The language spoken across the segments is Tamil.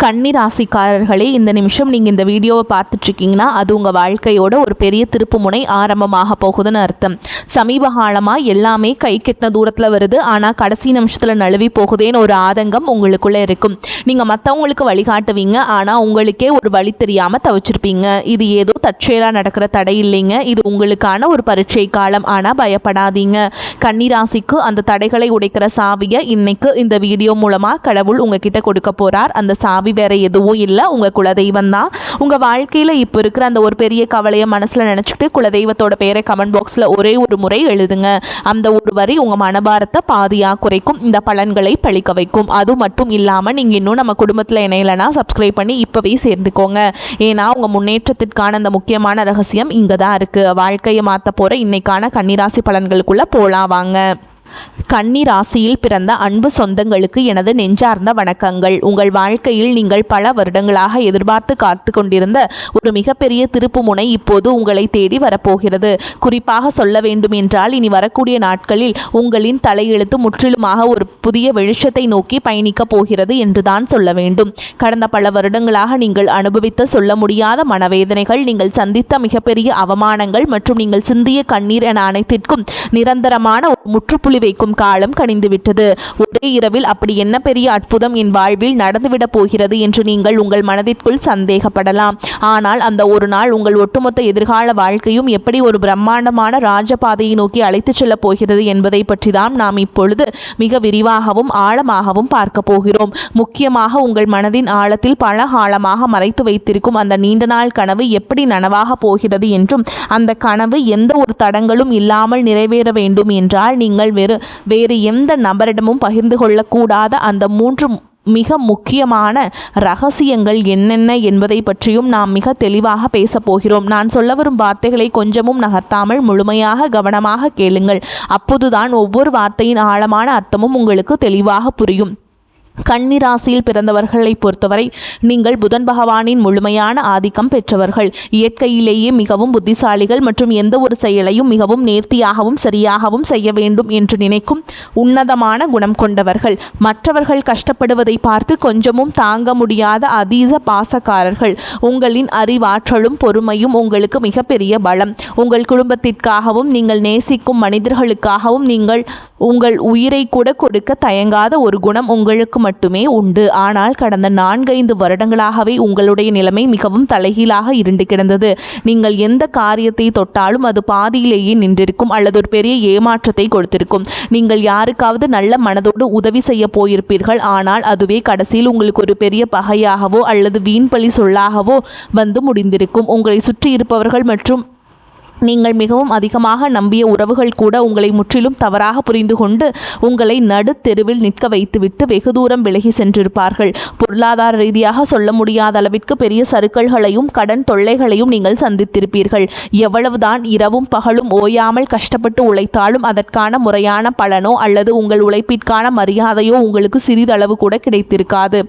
கன்னி ராசிக்காரர்களே, இந்த நிமிஷம் நீங்கள் இந்த வீடியோவை பார்த்துட்ருக்கீங்கன்னா அது உங்கள் வாழ்க்கையோட ஒரு பெரிய திருப்புமுனை ஆரம்பமாக போகுதுன்னு அர்த்தம். சமீப காலமாக எல்லாமே கை கெட்டின தூரத்தில் வருது, ஆனால் கடைசி நிமிஷத்தில் நழுவி போகுதேன்னு ஒரு ஆதங்கம் உங்களுக்குள்ளே இருக்கும். நீங்கள் மற்றவங்களுக்கு வழிகாட்டுவீங்க, ஆனால் உங்களுக்கே ஒரு வழி தெரியாமல் தவிச்சிருப்பீங்க. இது ஏதோ தற்செயலாக நடக்கிற தடை இல்லைங்க, இது உங்களுக்கான ஒரு பரீட்சை காலம். ஆனால் பயப்படாதீங்க. கன்னி ராசிக்கு அந்த தடைகளை உடைக்கிற சாவியை இன்னைக்கு இந்த வீடியோ மூலமாக கடவுள் உங்ககிட்ட கொடுக்க போகிறார். அந்த சாவி வேற எதுவும் இல்லை, உங்கள் குலதெய்வம் தான். உங்கள் வாழ்க்கையில் இப்போ இருக்கிற அந்த ஒரு பெரிய கவலையை மனசில் நினச்சிட்டு குலதெய்வத்தோட பேரை கமெண்ட் பாக்ஸில் ஒரே ஒரு முறை எழுதுங்க. அந்த ஒரு வரி உங்கள் மனபாரத்தை பாதியாக குறைக்கும், இந்த பலன்களை பழிக்க வைக்கும். அது மட்டும் இல்லாமல் நீங்கள் இன்னும் நம்ம குடும்பத்தில் இணையலைன்னா சப்ஸ்கிரைப் பண்ணி இப்போவே சேர்ந்துக்கோங்க. ஏன்னா உங்கள் முன்னேற்றத்திற்கான அந்த முக்கியமான ரகசியம் இங்கே தான் இருக்குது. வாழ்க்கையை மாற்ற போகிற இன்னைக்கான கன்னிராசி பலன்களுக்குள்ளே போலாம் வாங்க. கன்னி ராசியில் பிறந்த அன்பு சொந்தங்களுக்கு எனது நெஞ்சார்ந்த வணக்கங்கள். உங்கள் வாழ்க்கையில் நீங்கள் பல வருடங்களாக எதிர்பார்த்து காத்து கொண்டிருந்த ஒரு மிகப்பெரிய திருப்புமுனை இப்போது உங்களை தேடி வரப்போகிறது. குறிப்பாக சொல்ல வேண்டும் என்றால் இனி வரக்கூடிய நாட்களில் உங்களின் தலையெழுத்து முற்றிலுமாக ஒரு புதிய வெளிச்சத்தை நோக்கி பயணிக்கப் போகிறது என்றுதான் சொல்ல வேண்டும். கடந்த பல வருடங்களாக நீங்கள் அனுபவித்த சொல்ல முடியாத மனவேதனைகள், நீங்கள் சந்தித்த மிகப்பெரிய அவமானங்கள் மற்றும் நீங்கள் சிந்திய கண்ணீர் என அனைத்திற்கும் நிரந்தரமான முற்றுப்புள்ளி வைக்கும் காலம் கனிந்துவிட்டது. ஒரே இரவில் அப்படி என்ன பெரிய அற்புதம் என் வாழ்வில் நடந்துவிடப் போகிறது என்று நீங்கள் உங்கள் மனதிற்குள் சந்தேகப்படலாம். ஆனால் அந்த ஒரு நாள் உங்கள் ஒட்டுமொத்த எதிர்கால வாழ்க்கையும் எப்படி ஒரு பிரம்மாண்டமான ராஜபாதையை நோக்கி அழைத்துச் செல்லப் போகிறது என்பதை பற்றி தான் நாம் இப்பொழுது மிக விரிவாகவும் ஆழமாகவும் பார்க்க போகிறோம். முக்கியமாக உங்கள் மனதின் ஆழத்தில் பல காலமாக மறைத்து வைத்திருக்கும் அந்த நீண்ட நாள் கனவு எப்படி நனவாக போகிறது என்றும், அந்த கனவு எந்த ஒரு தடங்களும் இல்லாமல் நிறைவேற வேண்டும் என்றால் நீங்கள் வேறு எந்த நபரிடமும் பகிர்ந்து கொள்ளக்கூடாத அந்த 3 மிக முக்கியமான ரகசியங்கள் என்னென்ன என்பதை பற்றியும் நாம் மிக தெளிவாக பேசப் போகிறோம். நான் சொல்ல வரும் வார்த்தைகளை கொஞ்சமும் நகர்த்தாமல் முழுமையாக கவனமாக கேளுங்கள். அப்போதுதான் ஒவ்வொரு வார்த்தையின் ஆழமான அர்த்தமும் உங்களுக்கு தெளிவாக புரியும். கன்னி ராசியில் பிறந்தவர்களை பொறுத்தவரை நீங்கள் புதன் பகவானின் முழுமையான ஆதிக்கம் பெற்றவர்கள். இயற்கையிலேயே மிகவும் புத்திசாலிகள் மற்றும் எந்த ஒரு செயலையும் மிகவும் நேர்த்தியாகவும் சரியாகவும் செய்ய வேண்டும் என்று நினைக்கும் உன்னதமான குணம் கொண்டவர்கள். மற்றவர்கள் கஷ்டப்படுவதை பார்த்து கொஞ்சமும் தாங்க முடியாத அதீத பாசக்காரர்கள். உங்களின் அறிவாற்றலும் பொறுமையும் உங்களுக்கு மிகப்பெரிய பலம். உங்கள் குடும்பத்திற்காகவும் நீங்கள் நேசிக்கும் மனிதர்களுக்காகவும் நீங்கள் உங்கள் உயிரை கூட கொடுக்க தயங்காத ஒரு குணம் உங்களுக்கு மட்டுமே உண்டு. ஆனால் கடந்த 4-5 வருடங்களாகவே உங்களுடைய நிலைமை மிகவும் தலைகீழாக இருண்டு கிடந்தது. நீங்கள் எந்த காரியத்தை தொட்டாலும் அது பாதியிலேயே நின்றிருக்கும் அல்லது ஒரு பெரிய ஏமாற்றத்தை கொடுத்திருக்கும். நீங்கள் யாருக்காவது நல்ல மனதோடு உதவி செய்ய போயிருப்பீர்கள், ஆனால் அதுவே கடைசியில் உங்களுக்கு ஒரு பெரிய பகையாகவோ அல்லது வீண்பழி சொல்லாகவோ வந்து முடிந்திருக்கும். உங்களை சுற்றி இருப்பவர்கள் மற்றும் நீங்கள் மிகவும் அதிகமாக நம்பிய உறவுகள் கூட உங்களை முற்றிலும் தவறாக புரிந்து கொண்டு உங்களை நடுத்தெருவில் நிற்க வைத்துவிட்டு வெகு தூரம் விலகி சென்றிருப்பார்கள். பொருளாதார ரீதியாக சொல்ல முடியாத அளவிற்கு பெரிய சறுக்கல்களையும் கடன் தொல்லைகளையும் நீங்கள் சந்தித்திருப்பீர்கள். எவ்வளவுதான் இரவும் பகலும் ஓயாமல் கஷ்டப்பட்டு உழைத்தாலும் அதற்கான முறையான பலனோ அல்லது உங்கள் உழைப்பிற்கான மரியாதையோ உங்களுக்கு சிறிதளவு கூட கிடைத்திருக்காது.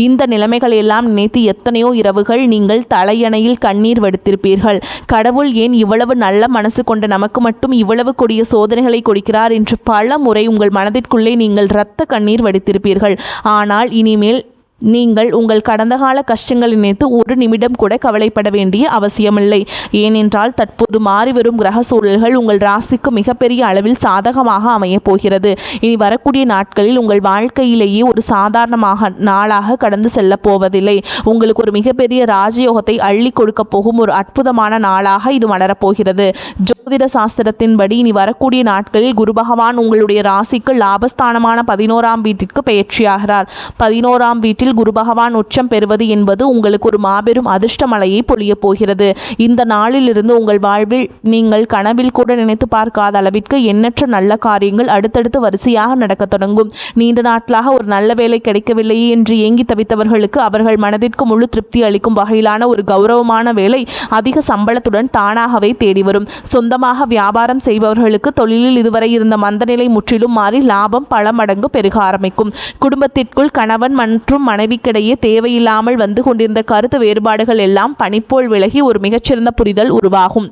இந்த நிலைமைகள் எல்லாம் நினைத்து எத்தனையோ இரவுகள் நீங்கள் தலையணையில் கண்ணீர் வடித்திருப்பீர்கள். கடவுள் ஏன் இவ்வளவு நல்ல மனசு கொண்ட நமக்கு மட்டும் இவ்வளவு கொடிய சோதனைகளை கொடுக்கிறார் என்று பல முறை உங்கள் மனதிற்குள்ளே நீங்கள் இரத்த கண்ணீர் வடித்திருப்பீர்கள். ஆனால் இனிமேல் நீங்கள் உங்கள் கடந்த கால கஷ்டங்களை நினைத்து ஒரு நிமிடம் கூட கவலைப்பட வேண்டிய அவசியமில்லை. ஏனென்றால் தற்போது மாறிவரும் கிரக சூழல்கள் உங்கள் ராசிக்கு மிகப்பெரிய அளவில் சாதகமாக அமையப் போகிறது. இனி வரக்கூடிய நாட்களில் உங்கள் வாழ்க்கையிலேயே ஒரு சாதாரணமாக நாளாக கடந்து செல்ல போவதில்லை. உங்களுக்கு ஒரு மிகப்பெரிய ராஜயோகத்தை அள்ளி கொடுக்க போகும் ஒரு அற்புதமான நாளாக இது மலரப்போகிறது. ஜோதிட சாஸ்திரத்தின்படி இனி வரக்கூடிய நாட்களில் குரு பகவான் உங்களுடைய ராசிக்கு லாபஸ்தானமான 11ஆம் வீட்டிற்கு பெயர்ச்சியாகிறார். 11ஆம் வீட்டில் குரு பகவான் உச்சம் பெறுவது என்பது உங்களுக்கு ஒரு மாபெரும் அதிர்ஷ்ட மலையை பொழிய போகிறது. இந்த நாளிலிருந்து உங்கள் வாழ்வில் நீங்கள் கனவில் கூட நினைத்து பார்க்காத அளவிற்கு எண்ணற்ற நல்ல காரியங்கள் அடுத்தடுத்து வரிசையாக நடக்க தொடங்கும். நீண்ட நாட்களாக ஒரு நல்ல வேலை கிடைக்கவில்லையே என்று ஏங்கி தவித்தவர்களுக்கு அவர்கள் மனதிற்கு முழு திருப்தி அளிக்கும் வகையிலான ஒரு கௌரவமான வேலை அதிக சம்பளத்துடன் தானாகவே தேடி வரும். சொந்தமாக வியாபாரம் செய்பவர்களுக்கு தொழிலில் இதுவரை இருந்த மந்தநிலை முற்றிலும் மாறி லாபம் பல மடங்கு பெருக ஆரம்பிக்கும். குடும்பத்திற்குள் கணவன் மற்றும் மனைவிக்கிடையே தேவையில்லாமல் வந்து கொண்டிருந்த கருத்து வேறுபாடுகள் எல்லாம் பனிப்போல் விலகி ஒரு மிகச்சிறந்த புரிதல் உருவாகும்.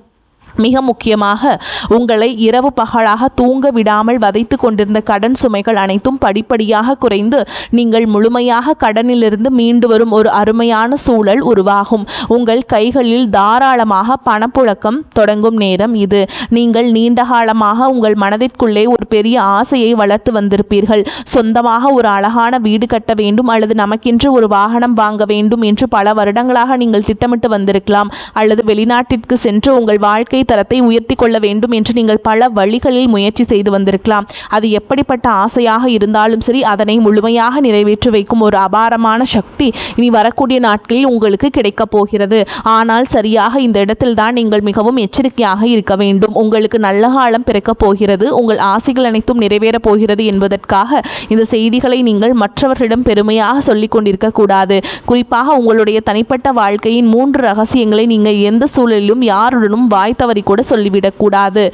மிக முக்கியமாக உங்களை இரவு பகலாக தூங்க விடாமல் வதைத்து கொண்டிருந்த கடன் சுமைகள் அனைத்தும் படிப்படியாக குறைந்து நீங்கள் முழுமையாக கடனிலிருந்து மீண்டு வரும் ஒரு அருமையான சூழல் உருவாகும். உங்கள் கைகளில் தாராளமாக பணப்புழக்கம் தொடங்கும் நேரம் இது. நீங்கள் நீண்ட காலமாக உங்கள் மனதிற்குள்ளே ஒரு பெரிய ஆசையை வளர்த்து வந்திருப்பீர்கள். சொந்தமாக ஒரு அழகான வீடு கட்ட வேண்டும் அல்லது நமக்கென்று ஒரு வாகனம் வாங்க வேண்டும் என்று பல வருடங்களாக நீங்கள் திட்டமிட்டு வந்திருக்கலாம். அல்லது வெளிநாட்டிற்கு சென்று உங்கள் வாழ்க்கை தரத்தை உயர்த்தி கொள்ள வேண்டும் என்று நீங்கள் பல வழிகளில் முயற்சி செய்து வந்திருக்கலாம். அது எப்படிப்பட்ட ஆசையாக இருந்தாலும் சரி, அதனை முழுமையாக நிறைவேற்றி வைக்கும் ஒரு அபாரமான சக்தி இனி வரக்கூடிய நாட்களில் உங்களுக்கு கிடைக்கப் போகிறது. ஆனால் சரியாக இந்த இடத்தில் தான் நீங்கள் மிகவும் எச்சரிக்கையாக இருக்க வேண்டும். உங்களுக்கு நல்ல காலம் பிறக்கப் போகிறது, உங்கள் ஆசைகள் அனைத்தும் நிறைவேறப் போகிறது என்பதற்காக இந்த செய்திகளை நீங்கள் மற்றவர்களிடம் பெருமையாக சொல்லிக் கொண்டிருக்க கூடாது. குறிப்பாக உங்களுடைய தனிப்பட்ட வாழ்க்கையின் 3 ரகசியங்களை நீங்கள் எந்த சூழலிலும் யாருடனும் வாய் தவறி கூட சொல்லிவிடக்கூடாது.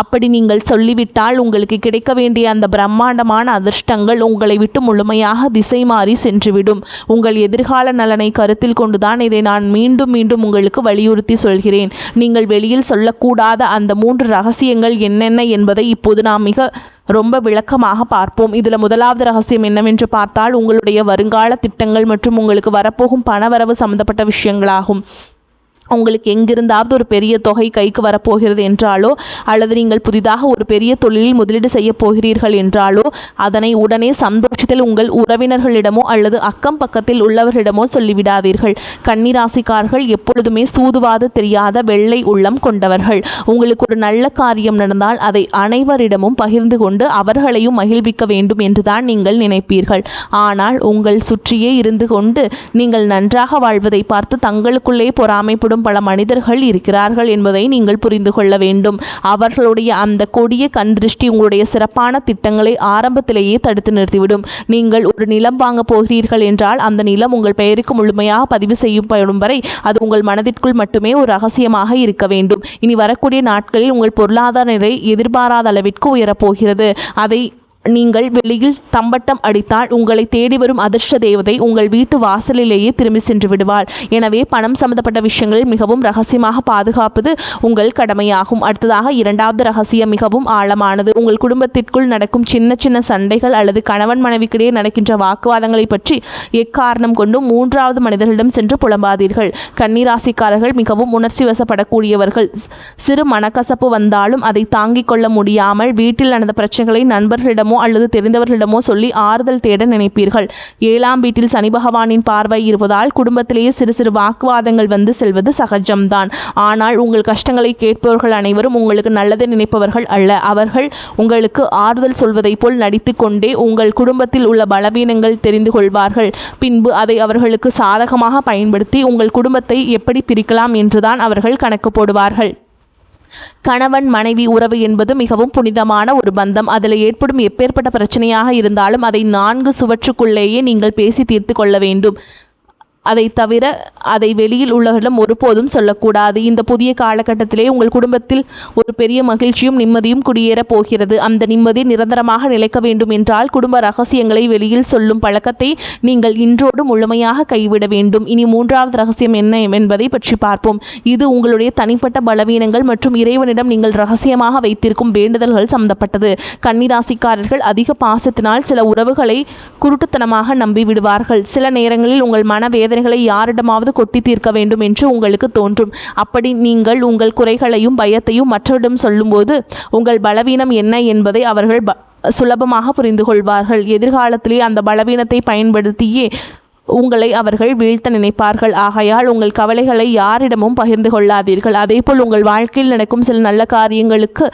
அப்படி நீங்கள் சொல்லிவிட்டால் உங்களுக்கு கிடைக்க வேண்டிய அந்த பிரம்மாண்டமான அதிர்ஷ்டங்கள் உங்களை விட்டு முழுமையாக திசை மாறி சென்றுவிடும். உங்கள் எதிர்கால நலனை கருத்தில் கொண்டுதான் இதை நான் மீண்டும் மீண்டும் உங்களுக்கு வலியுறுத்தி சொல்கிறேன். நீங்கள் வெளியில் சொல்லக்கூடாத அந்த 3 ரகசியங்கள் என்னென்ன என்பதை இப்போது நாம் ரொம்ப விளக்கமாக பார்ப்போம். இதில் முதலாவது ரகசியம் என்னவென்று பார்த்தால் உங்களுடைய வருங்கால திட்டங்கள் மற்றும் உங்களுக்கு வரப்போகும் பணவரவு சம்பந்தப்பட்ட விஷயங்களாகும். உங்களுக்கு எங்கிருந்தாவது ஒரு பெரிய தொகை கைக்கு வரப்போகிறது என்றாலோ அல்லது நீங்கள் புதிதாக ஒரு பெரிய தொழிலில் முதலீடு செய்ய போகிறீர்கள் என்றாலோ அதனை உடனே சந்தோஷத்தில் உங்கள் உறவினர்களிடமோ அல்லது அக்கம் பக்கத்தில் உள்ளவர்களிடமோ சொல்லிவிடாதீர்கள். கன்னிராசிக்காரர்கள் எப்பொழுதுமே சூதுவாது தெரியாத வெள்ளை உள்ளம் கொண்டவர்கள். உங்களுக்கு ஒரு நல்ல காரியம் நடந்தால் அதை அனைவரிடமும் பகிர்ந்து கொண்டு அவர்களையும் மகிழ்விக்க வேண்டும் என்றுதான் நீங்கள் நினைப்பீர்கள். ஆனால் உங்கள் சுற்றியே இருந்து கொண்டு நீங்கள் நன்றாக வாழ்வதை பார்த்து தங்களுக்குள்ளே பொறாமைப்படும் பல மனிதர்கள் இருக்கிறார்கள் என்பதை நீங்கள் புரிந்து கொள்ள வேண்டும். அவர்களுடைய அந்த கொடிய கண் திருஷ்டி உங்களுடைய சிறப்பான திட்டங்களை ஆரம்பத்திலேயே தடுத்து நிறுத்திவிடும். நீங்கள் ஒரு நிலம் வாங்க போகிறீர்கள் என்றால் அந்த நிலம் உங்கள் பெயருக்கு முழுமையாக பதிவு செய்யப்படும் வரை அது உங்கள் மனதிற்குள் மட்டுமே ஒரு ரகசியமாக இருக்க வேண்டும். இனி வரக்கூடிய நாட்களில் உங்கள் பொருளாதார நிலை எதிர்பாராத அளவிற்கு உயரப்போகிறது. அதை நீங்கள் வெளியில் தம்பட்டம் அடித்தால் உங்களை தேடி வரும் அதிர்ஷ்ட தேவதை உங்கள் வீட்டு வாசலிலேயே திரும்பி சென்று விடுவாள். எனவே பணம் சம்பந்தப்பட்ட விஷயங்களில் மிகவும் ரகசியமாக பாதுகாப்பது உங்கள் கடமையாகும். அடுத்ததாக இரண்டாவது ரகசியம் மிகவும் ஆழமானது. உங்கள் குடும்பத்திற்குள் நடக்கும் சின்ன சின்ன சண்டைகள் அல்லது கணவன் மனைவிக்கிடையே நடக்கின்ற வாக்குவாதங்களை பற்றி எக்காரணம் கொண்டும் 3வது மனிதர்களிடம் சென்று புலம்பாதீர்கள். கன்னிராசிக்காரர்கள் மிகவும் உணர்ச்சி வசப்படக்கூடியவர்கள். சிறு மனக்கசப்பு வந்தாலும் அதை தாங்கிக் கொள்ள முடியாமல் வீட்டில் நடந்த பிரச்சனைகளை நண்பர்களிடமோ அல்லது தெரிந்தவர்களிடமோ சொல்லி ஆறுதல் தேட நினைப்பீர்கள். 7ஆம் வீட்டில் சனி பகவானின் பார்வை இருப்பதால் குடும்பத்திலேயே சிறு சிறு வாக்குவாதங்கள் வந்து செல்வது சகஜம்தான். ஆனால் உங்கள் கஷ்டங்களை கேட்பவர்கள் அனைவரும் உங்களுக்கு நல்லதை நினைப்பவர்கள் அல்ல. அவர்கள் உங்களுக்கு ஆறுதல் சொல்வதை போல் நடித்து கொண்டே உங்கள் குடும்பத்தில் உள்ள பலவீனங்கள் தெரிந்து கொள்வார்கள். பின்பு அதை அவர்களுக்கு சாதகமாக பயன்படுத்தி உங்கள் குடும்பத்தை எப்படி பிரிக்கலாம் என்றுதான் அவர்கள் கணக்கு போடுவார்கள். கணவன் மனைவி உறவு என்பது மிகவும் புனிதமான ஒரு பந்தம். அதில் ஏற்படும் எப்பேற்பட்ட பிரச்சனையாக இருந்தாலும் அதை 4 சுவற்றுக்குள்ளேயே நீங்கள் பேசி தீர்த்து கொள்ள வேண்டும். அதை தவிர அதை வெளியில் உள்ளவர்களிடம் ஒருபோதும் சொல்லக்கூடாது. இந்த புதிய காலகட்டத்திலே உங்கள் குடும்பத்தில் ஒரு பெரிய மகிழ்ச்சியும் நிம்மதியும் குடியேறப் போகிறது. அந்த நிம்மதி நிரந்தரமாக நிலைக்க வேண்டும் என்றால் குடும்ப ரகசியங்களை வெளியில் சொல்லும் பழக்கத்தை நீங்கள் இன்றோடு முழுமையாக கைவிட வேண்டும். இனி 3வது ரகசியம் என்ன என்பதை பற்றி பார்ப்போம். இது உங்களுடைய தனிப்பட்ட பலவீனங்கள் மற்றும் இறைவனிடம் நீங்கள் ரகசியமாக வைத்திருக்கும் வேண்டுதல்கள் சம்பந்தப்பட்டது. கன்னிராசிக்காரர்கள் அதிக பாசத்தினால் சில உறவுகளை குருட்டுத்தனமாக நம்பி விடுவார்கள். சில நேரங்களில் உங்கள் மனவேதனை யாரிடமாவது கொட்டி தீர்க்க வேண்டும் என்று உங்களுக்கு தோன்றும். அப்படி நீங்கள் உங்கள் குறைகளையும் பயத்தையும் மற்றவரிடம் சொல்லும்போது உங்கள் பலவீனம் என்ன என்பதை அவர்கள் சுலபமாக புரிந்து கொள்வார்கள். எதிர்காலத்திலே அந்த பலவீனத்தை பயன்படுத்தியே உங்களை அவர்கள் வீழ்த்த நினைப்பார்கள். ஆகையால் உங்கள் கவலைகளை யாரிடமும் பகிர்ந்து கொள்ளாதீர்கள். அதேபோல் உங்கள் வாழ்க்கையில் நடக்கும் சில நல்ல காரியங்களுக்கு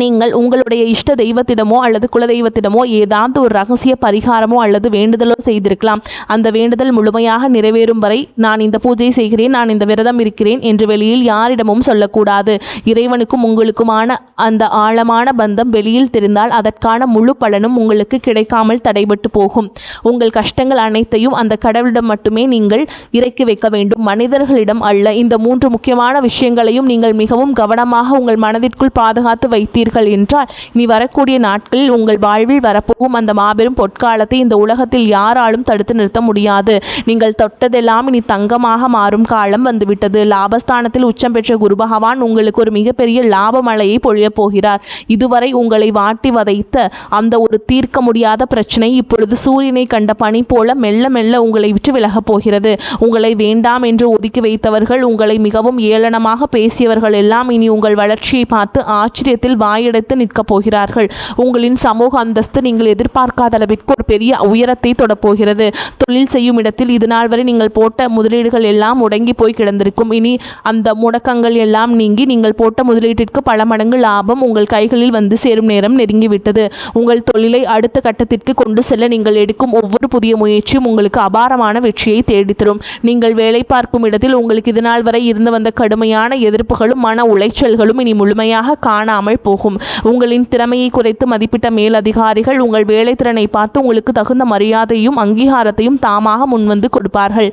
நீங்கள் உங்களுடைய இஷ்ட தெய்வத்திடமோ அல்லது குலதெய்வத்திடமோ ஏதாவது ஒரு ரகசிய பரிகாரமோ அல்லது வேண்டுதலோ செய்திருக்கலாம். அந்த வேண்டுதல் முழுமையாக நிறைவேறும் வரை நான் இந்த பூஜை செய்கிறேன், நான் இந்த விரதம் இருக்கிறேன் என்று வெளியில் யாரிடமும் சொல்லக்கூடாது. இறைவனுக்கும் உங்களுக்குமான அந்த ஆழமான பந்தம் வெளியில் தெரிந்தால் அதற்கான முழு பலனும் உங்களுக்கு கிடைக்காமல் தடைபட்டு போகும். உங்கள் கஷ்டங்கள் அனைத்தையும் அந்த கடவுளிடம் மட்டுமே நீங்கள் இறக்கி வைக்க வேண்டும், மனிதர்களிடம் அல்ல. இந்த 3 முக்கியமான விஷயங்களையும் நீங்கள் மிகவும் கவனமாக உங்கள் மனதிற்குள் பாதுகாத்து வைத்து விட்டீர்கள் என்றால் இனி வரக்கூடிய நாட்களில் உங்கள் வாழ்வில் வரப்போகும் அந்த மாபெரும் பொற்காலத்தை இந்த உலகத்தில் யாராலும் தடுத்து நிறுத்த முடியாது. நீங்கள் தொட்டதெல்லாம் இனி தங்கமாக மாறும் காலம் வந்துவிட்டது. லாபஸ்தானத்தில் உச்சம் பெற்ற குரு பகவான் உங்களுக்கு ஒரு மிகப்பெரிய லாப மழையை பொழியப் போகிறார். இதுவரை உங்களை வாட்டி வதைத்த அந்த ஒரு தீர்க்க முடியாத பிரச்சனை இப்பொழுது சூரியனை கண்ட பனி போல மெல்ல மெல்ல உங்களை விட்டு விலகப் போகிறது. உங்களை வேண்டாம் என்று ஒதுக்கி வைத்தவர்கள், உங்களை மிகவும் ஏளனமாக பேசியவர்கள் எல்லாம் இனி உங்கள் வளர்ச்சியை பார்த்து ஆச்சரியத்தில் வாயெடுத்து நிற்கப் போகிறார்கள். உங்களின் சமூக அந்தஸ்து நீங்கள் எதிர்பார்க்காத அளவிற்கு ஒரு பெரிய உயரத்தை தொடப்போகிறது. தொழில் செய்யும் இடத்தில் இதுநாள் வரை நீங்கள் போட்ட முதலீடுகள் எல்லாம் முடங்கி போய் கிடந்திருக்கும். இனி அந்த முடக்கங்கள் எல்லாம் நீங்கி நீங்கள் போட்ட முதலீட்டிற்கு பல மடங்கு லாபம் உங்கள் கைகளில் வந்து சேரும் நேரம் நெருங்கிவிட்டது. உங்கள் தொழிலை அடுத்த கட்டத்திற்கு கொண்டு செல்ல நீங்கள் எடுக்கும் ஒவ்வொரு புதிய முயற்சியும் உங்களுக்கு அபாரமான வெற்றியை தேடித்தரும். நீங்கள் வேலை பார்க்கும் இடத்தில் உங்களுக்கு இதுநாள் வரை இருந்து வந்த கடுமையான எதிர்ப்புகளும் மன உளைச்சல்களும் இனி முழுமையாக காணாமல் போகும். உங்களின் திறமையை குறைத்து மதிப்பிட்ட மேலதிகாரிகள் உங்கள் வேலை திறனை பார்த்து உங்களுக்கு தகுந்த மரியாதையும் அங்கீகாரத்தையும் தாமாக முன்வந்து கொடுப்பார்கள்.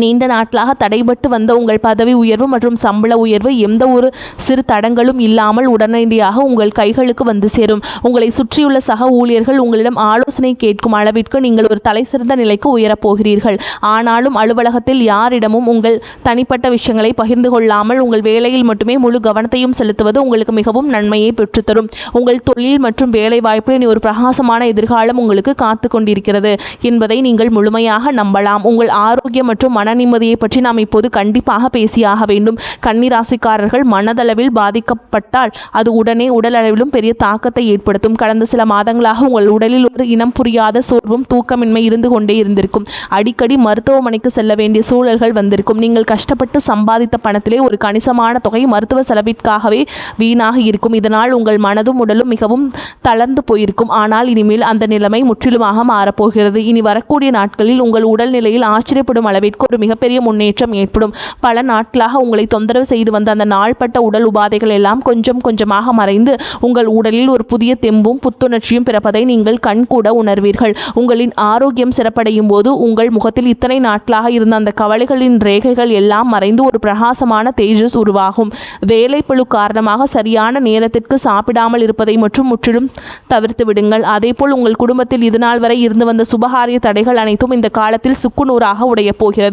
நீண்ட நாட்களாக தடைபட்டு வந்த உங்கள் பதவி உயர்வு மற்றும் சம்பள உயர்வு எந்த ஒரு சிறு தடங்களும் இல்லாமல் உடனடியாக உங்கள் கைகளுக்கு வந்து சேரும். உங்களை சுற்றியுள்ள சக ஊழியர்கள் உங்களிடம் ஆலோசனை கேட்கும் அளவிற்கு நீங்கள் ஒரு தலைசிறந்த நிலைக்கு உயரப்போகிறீர்கள். ஆனாலும் அலுவலகத்தில் யாரிடமும் உங்கள் தனிப்பட்ட விஷயங்களை பகிர்ந்து கொள்ளாமல் உங்கள் வேலையில் மட்டுமே முழு கவனத்தையும் செலுத்துவது உங்களுக்கு மிகவும் நன்மையை பெற்றுத்தரும். உங்கள் தொழில் மற்றும் வேலை வாய்ப்பில் இனி ஒரு பிரகாசமான எதிர்காலம் உங்களுக்கு காத்து கொண்டிருக்கிறது என்பதை நீங்கள் முழுமையாக நம்பலாம். உங்கள் ஆரோக்கியம் மற்றும் மன நிம்மதியை பற்றி நாம் இப்போது கண்டிப்பாக பேசியாக வேண்டும். கன்னிராசிக்காரர்கள் மனதளவில் பாதிக்கப்பட்டால் அது உடனே உடல் அளவிலும் பெரிய தாக்கத்தை ஏற்படுத்தும். கடந்த சில மாதங்களாக உங்கள் உடலில் ஒரு இனம் புரியாத சோர்வும் தூக்கமின்மை இருந்து கொண்டே இருந்திருக்கும். அடிக்கடி மருத்துவமனைக்கு செல்ல வேண்டிய சூழல்கள் வந்திருக்கும். நீங்கள் கஷ்டப்பட்டு சம்பாதித்த பணத்திலே ஒரு கணிசமான தொகை மருத்துவ செலவிற்காகவே வீணாக இருக்கும். இதனால் உங்கள் மனதும் உடலும் மிகவும் தளர்ந்து போயிருக்கும். ஆனால் இனிமேல் அந்த நிலைமை முற்றிலுமாக மாறப்போகிறது. இனி வரக்கூடிய நாட்களில் உங்கள் உடல்நிலையில் ஆச்சரியப்படும் அளவிற்கு ஒரு மிகப்பெரிய முன்னேற்றம் ஏற்படும். பல நாட்களாக உங்களை தொந்தரவு செய்து வந்த அந்த நாள்பட்ட உடல் உபாதைகள் எல்லாம் கொஞ்சம் கொஞ்சமாக மறைந்து உங்கள் உடலில் ஒரு புதிய தெம்பும் புத்துணர்ச்சியும் பிறப்பதை நீங்கள் கண்கூட உணர்வீர்கள். உங்களின் ஆரோக்கியம் சிறப்படையும் போது உங்கள் முகத்தில் இத்தனை நாட்களாக இருந்த அந்த கவலைகளின் ரேகைகள் எல்லாம் மறைந்து ஒரு பிரகாசமான தேஜஸ் உருவாகும். வேலைப்பளு காரணமாக சரியான நேரத்திற்கு சாப்பிடாமல் இருப்பதை மற்றும் முற்றிலும் தவிர்த்து விடுங்கள். அதேபோல் உங்கள் குடும்பத்தில் இதுநாள் வரை இருந்து வந்த சுபகாரிய தடைகள் அனைத்தும் இந்த காலத்தில் சுக்குநூறாக உடைய போகிறது.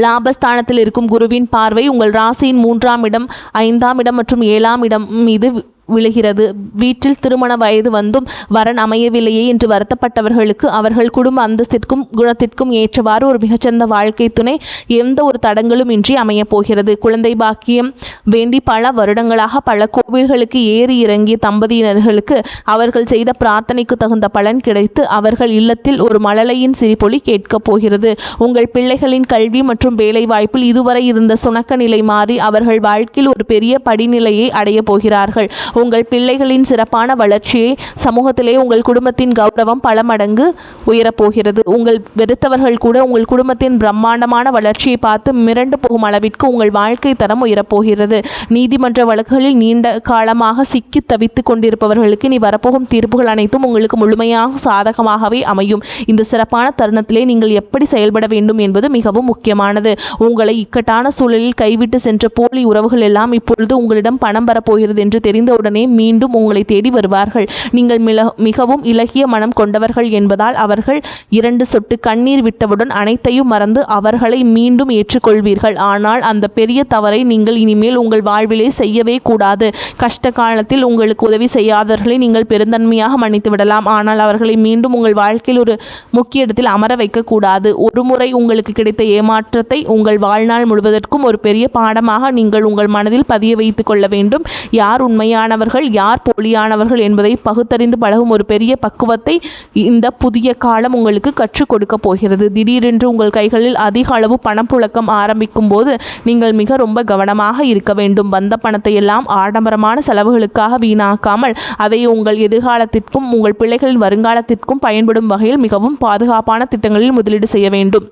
லாபஸ்தானத்தில் இருக்கும் குருவின் பார்வை உங்கள் ராசியின் 3ஆம் இடம், 5ஆம் இடம் மற்றும் 7ஆம் இடம் மீது விழுகிறது. வீட்டில் திருமண வயது வந்தும் வரன் அமையவில்லையே என்று வருத்தப்பட்டவர்களுக்கு அவர்கள் குடும்ப அந்தஸ்திற்கும் குணத்திற்கும் ஏற்றவாறு ஒரு மிகச்சிறந்த வாழ்க்கை துணை எந்த ஒரு தடங்களும் இன்றி அமையப் போகிறது. குழந்தை பாக்கியம் வேண்டி பல வருடங்களாக பல கோவில்களுக்கு ஏறி இறங்கிய தம்பதியினர்களுக்கு அவர்கள் செய்த பிரார்த்தனைக்கு தகுந்த பலன் கிடைத்து அவர்கள் இல்லத்தில் ஒரு மழலையின் சிரிப்பொலி கேட்கப் போகிறது. உங்கள் பிள்ளைகளின் கல்வி மற்றும் வேலை வாய்ப்பில் இதுவரை இருந்த சுணக்க நிலை மாறி அவர்கள் வாழ்க்கையில் ஒரு பெரிய படிநிலையை அடைய போகிறார்கள். உங்கள் பிள்ளைகளின் சிறப்பான வளர்ச்சியை சமூகத்திலே உங்கள் குடும்பத்தின் கௌரவம் பல மடங்கு உயரப்போகிறது. உங்கள் வெறுத்தவர்கள் கூட உங்கள் குடும்பத்தின் பிரம்மாண்டமான வளர்ச்சியை பார்த்து மிரண்டு போகும் அளவிற்கு உங்கள் வாழ்க்கை தரம் உயரப்போகிறது. நீதிமன்ற வழக்குகளில் நீண்ட காலமாக சிக்கி தவித்து கொண்டிருப்பவர்களுக்கு இனி வரப்போகும் தீர்ப்புகள் அனைத்தும் உங்களுக்கு முழுமையாக சாதகமாகவே அமையும். இந்த சிறப்பான தருணத்திலே நீங்கள் எப்படி செயல்பட வேண்டும் என்பது மிகவும் முக்கியமானது. உங்களை இக்கட்டான சூழலில் கைவிட்டு சென்ற போலி உறவுகள் எல்லாம் இப்பொழுது உங்களிடம் பணம் பெறப்போகிறது என்று தெரிந்த உடனே மீண்டும் உங்களை தேடி வருவார்கள். நீங்கள் மிகவும் இலகிய மனம் கொண்டவர்கள் என்பதால் அவர்கள் 2 சொட்டு கண்ணீர் விட்டவுடன் அனைத்தையும் மறந்து அவர்களை மீண்டும் ஏற்றுக்கொள்வீர்கள். ஆனால் அந்த பெரிய தவறை நீங்கள் இனிமேல் உங்கள் வாழ்விலே செய்யவே கூடாது. கஷ்ட காலத்தில் உங்களுக்கு உதவி செய்யாதவர்களை நீங்கள் பெருந்தன்மையாக மன்னித்து விடலாம். ஆனால் அவர்களை மீண்டும் உங்கள் வாழ்க்கையில் ஒரு முக்கிய இடத்தில் அமர வைக்கக்கூடாது. ஒரு முறை உங்களுக்கு கிடைத்த ஏமாற்றத்தை உங்கள் வாழ்நாள் முழுவதற்கும் ஒரு பெரிய பாடமாக நீங்கள் உங்கள் மனதில் பதிய வைத்துக் கொள்ள வேண்டும். யார் உண்மையானவர்கள் யார் போலியானவர்கள் என்பதை பகுத்தறிந்து பழகும் ஒரு பெரிய பக்குவத்தை இந்த புதிய காலம் உங்களுக்கு கற்றுக் கொடுக்க போகிறது. திடீரென்று உங்கள் கைகளில் அதிக அளவு பணப்புழக்கம் ஆரம்பிக்கும் போது நீங்கள் ரொம்ப கவனமாக இருக்க வேண்டும். வந்த பணத்தை எல்லாம் ஆடம்பரமான செலவுகளுக்காக வீணாக்காமல் அதை உங்கள் எதிர்காலத்திற்கும் உங்கள் பிள்ளைகளின் வருங்காலத்திற்கும் பயன்படும் வகையில் மிகவும் பாதுகாப்பான திட்டங்களில் முதலீடு செய்ய வேண்டும்.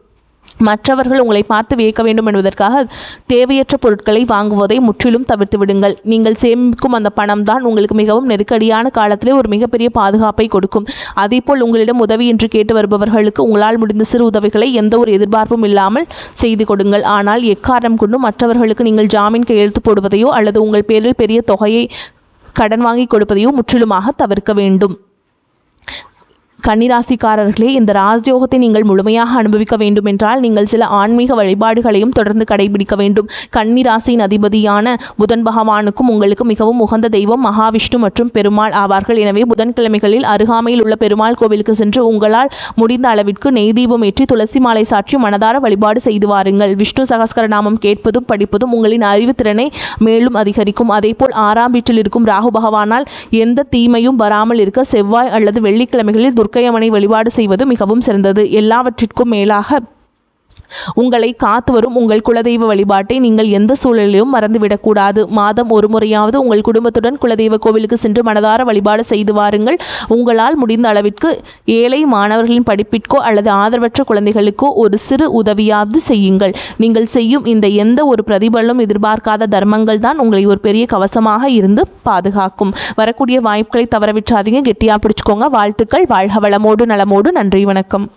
மற்றவர்கள் உங்களை பார்த்து வியக்க வேண்டும் என்பதற்காக தேவையற்ற பொருட்களை வாங்குவதை முற்றிலும் தவிர்த்து விடுங்கள். நீங்கள் சேமிக்கும் அந்த பணம் தான் உங்களுக்கு மிகவும் நெருக்கடியான காலத்திலே ஒரு மிகப்பெரிய பாதுகாப்பை கொடுக்கும். அதேபோல் உங்களிடம் உதவி என்று கேட்டு வருபவர்களுக்கு உங்களால் முடிந்த சிறு உதவிகளை எந்த ஒரு எதிர்பார்ப்பும் இல்லாமல் செய்து கொடுங்கள். ஆனால் எக்காரணம் கொண்டும் மற்றவர்களுக்கு நீங்கள் ஜாமீன் கையெழுத்து போடுவதையோ அல்லது உங்கள் பேரில் பெரிய தொகையை கடன் வாங்கி கொடுப்பதையும் முற்றிலுமாக தவிர்க்க வேண்டும். கன்னிராசிக்காரர்களே, இந்த ராஜயோகத்தை நீங்கள் முழுமையாக அனுபவிக்க வேண்டும் என்றால் நீங்கள் சில ஆன்மீக வழிபாடுகளையும் தொடர்ந்து கடைபிடிக்க வேண்டும். கன்னிராசியின் அதிபதியான புதன் பகவானுக்கும் உங்களுக்கு மிகவும் உகந்த தெய்வம் மகாவிஷ்ணு மற்றும் பெருமாள் ஆவார்கள். எனவே புதன்கிழமைகளில் அருகாமையில் உள்ள பெருமாள் கோவிலுக்கு சென்று உங்களால் முடிந்த அளவிற்கு நெய் தீபம் ஏற்றி துளசி மாலை சாற்றி மனதார வழிபாடு செய்து வாருங்கள். விஷ்ணு சகஸ்கரநாமம் கேட்பதும் படிப்பதும் உங்களின் அறிவுத்திறனை மேலும் அதிகரிக்கும். அதேபோல் 6ஆம் வீட்டில் இருக்கும் ராகு பகவானால் எந்த தீமையும் வராமல் இருக்க செவ்வாய் அல்லது வெள்ளிக்கிழமைகளில் துர்க்கையம்மனை வழிபாடு செய்வது மிகவும் சிறந்தது. எல்லாவற்றிற்கும் மேலாக உங்களை காத்து வரும் உங்கள் குலதெய்வ வழிபாட்டை நீங்கள் எந்த சூழலிலும் மறந்துவிடக்கூடாது. மாதம் ஒரு முறையாவது உங்கள் குடும்பத்துடன் குலதெய்வ கோவிலுக்கு சென்று மனதார வழிபாடு செய்து வாருங்கள். உங்களால் முடிந்த அளவிற்கு ஏழை மாணவர்களின் படிப்பிற்கோ அல்லது ஆதரவற்ற குழந்தைகளுக்கோ ஒரு சிறு உதவியாவது செய்யுங்கள். நீங்கள் செய்யும் இந்த எந்த ஒரு பிரதிபலனும் எதிர்பார்க்காத தர்மங்கள் தான் உங்களை ஒரு பெரிய கவசமாக இருந்து பாதுகாக்கும். வரக்கூடிய வாய்ப்புகளை தவறவிட்டாதீங்க. கெட்டியா பிடிச்சுக்கோங்க. வாழ்த்துக்கள். வாழ்க வளமோடு நலமோடு. நன்றி, வணக்கம்.